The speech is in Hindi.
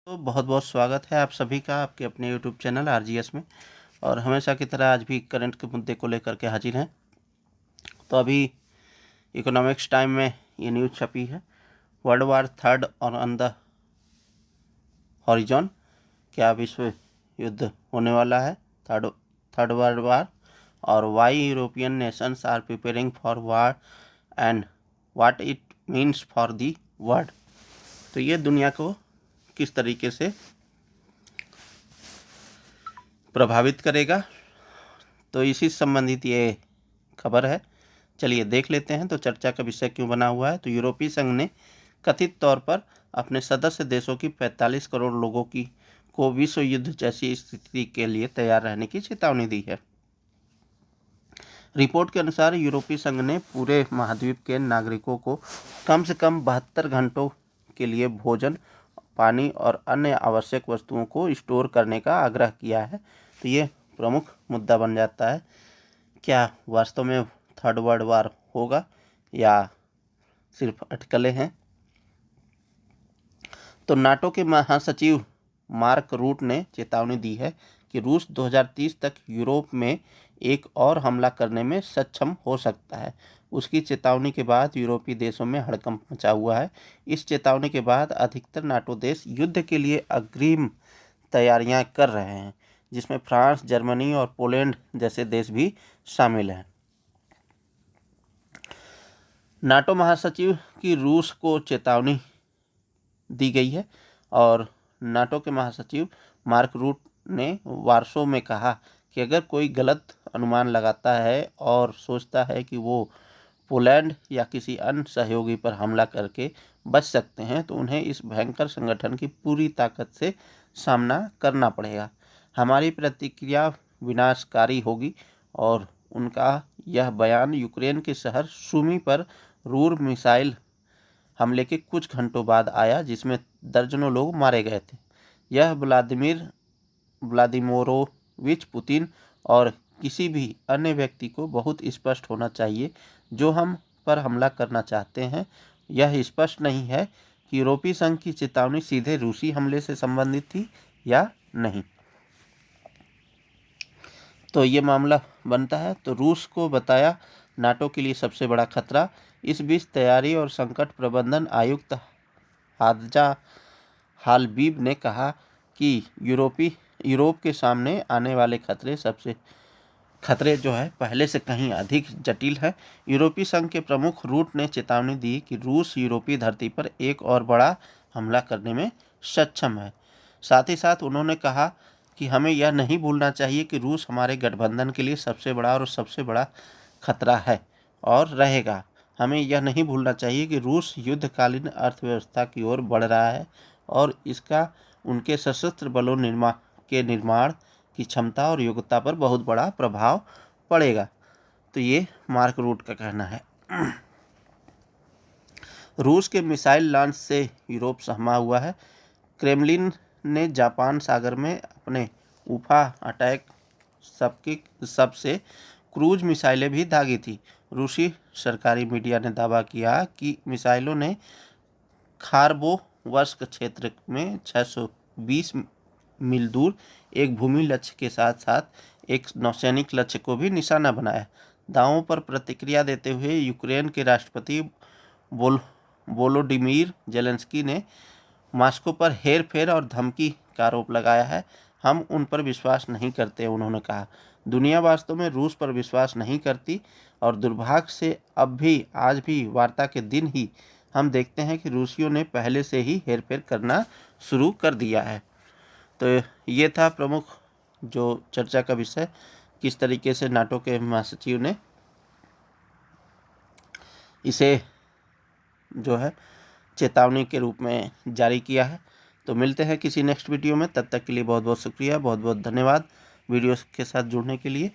तो बहुत बहुत स्वागत है आप सभी का आपके अपने यूट्यूब चैनल आरजीएस में। और हमेशा की तरह आज भी करंट के मुद्दे को लेकर के हाजिर हैं। तो अभी इकोनॉमिक्स टाइम में ये न्यूज़ छपी है, वर्ल्ड वार थर्ड और ऑन द हॉरिजॉन। क्या विश्व युद्ध होने वाला है, थर्ड वर्ल्ड वार, और why European nations are preparing for war and what it means for the world. तो ये दुनिया को किस तरीके से प्रभावित करेगा, तो इसी से संबंधित ये खबर है। चलिए देख लेते हैं। तो चर्चा का विषय क्यों बना हुआ है, तो यूरोपीय संघ ने कथित तौर पर अपने सदस्य देशों की 45 करोड़ लोगों को विश्व युद्ध जैसी स्थिति के लिए तैयार रहने की चेतावनी दी है। रिपोर्ट के अनुसार यूरोपीय संघ ने पूरे महाद्वीप के नागरिकों को कम से कम 72 घंटों के लिए भोजन, पानी और अन्य आवश्यक वस्तुओं को स्टोर करने का आग्रह किया है। तो ये प्रमुख मुद्दा बन जाता है, क्या वास्तव में थर्ड वर्ल्ड वार होगा या सिर्फ अटकलें हैं। तो नाटो के महासचिव मार्क रूट ने चेतावनी दी है कि रूस 2030 तक यूरोप में एक और हमला करने में सक्षम हो सकता है। उसकी चेतावनी के बाद यूरोपीय देशों में हड़कंप मचा हुआ है। इस चेतावनी के बाद अधिकतर नाटो देश युद्ध के लिए अग्रिम तैयारियां कर रहे हैं, जिसमें फ्रांस, जर्मनी और पोलैंड जैसे देश भी शामिल हैं। नाटो महासचिव की रूस को चेतावनी दी गई है और नाटो के महासचिव मार्क रूट ने वार्सो में कहा कि अगर कोई गलत अनुमान लगाता है और सोचता है कि वो पोलैंड या किसी अन्य सहयोगी पर हमला करके बच सकते हैं, तो उन्हें इस भयंकर संगठन की पूरी ताकत से सामना करना पड़ेगा। हमारी प्रतिक्रिया विनाशकारी होगी। और उनका यह बयान यूक्रेन के शहर सुमी पर रूस मिसाइल हमले के कुछ घंटों बाद आया, जिसमें दर्जनों लोग मारे गए थे। यह व्लादिमीरोविच पुतिन और किसी भी अन्य व्यक्ति को बहुत स्पष्ट होना चाहिए जो हम पर हमला करना चाहते हैं। यह स्पष्ट नहीं है कि यूरोपीय संघ की चेतावनी सीधे रूसी हमले से संबंधित थी या नहीं। तो ये मामला बनता है। तो रूस को बताया नाटो के लिए सबसे बड़ा खतरा। इस बीच तैयारी और संकट प्रबंधन आयुक्त हादजा हालबीब ने कहा कि यूरोप के सामने आने वाले खतरे जो है पहले से कहीं अधिक जटिल है। यूरोपीय संघ के प्रमुख रूट ने चेतावनी दी कि रूस यूरोपीय धरती पर एक और बड़ा हमला करने में सक्षम है। साथ ही साथ उन्होंने कहा कि हमें यह नहीं भूलना चाहिए कि रूस हमारे गठबंधन के लिए सबसे बड़ा खतरा है और रहेगा। हमें यह नहीं भूलना चाहिए कि रूस युद्धकालीन अर्थव्यवस्था की ओर बढ़ रहा है और इसका उनके सशस्त्र बलों के निर्माण की क्षमता और योग्यता पर बहुत बड़ा प्रभाव पड़ेगा। तो ये मार्क रूट का कहना है। रूस के मिसाइल लॉन्च से यूरोप सहमा हुआ है। क्रेमलिन ने जापान सागर में अपने उफा अटैक सबसे क्रूज मिसाइलें भी दागी थी। रूसी सरकारी मीडिया ने दावा किया कि मिसाइलों ने खार्बोवर्स्क क्षेत्र में 620 मील दूर एक भूमि लक्ष्य के साथ साथ एक नौसैनिक लक्ष्य को भी निशाना बनाया। दावों पर प्रतिक्रिया देते हुए यूक्रेन के राष्ट्रपति वोलोडिमीर जेलेंस्की ने मॉस्को पर हेरफेर और धमकी का आरोप लगाया है। हम उन पर विश्वास नहीं करते, उन्होंने कहा। दुनिया वास्तव में रूस पर विश्वास नहीं करती और दुर्भाग्य से आज भी वार्ता के दिन ही हम देखते हैं कि रूसियों ने पहले से ही हेरफेर करना शुरू कर दिया है। तो ये था प्रमुख जो चर्चा का विषय, किस तरीके से नाटो के महासचिव ने इसे जो है चेतावनी के रूप में जारी किया है। तो मिलते हैं किसी नेक्स्ट वीडियो में, तब तक के लिए बहुत बहुत शुक्रिया, बहुत बहुत धन्यवाद वीडियो के साथ जुड़ने के लिए।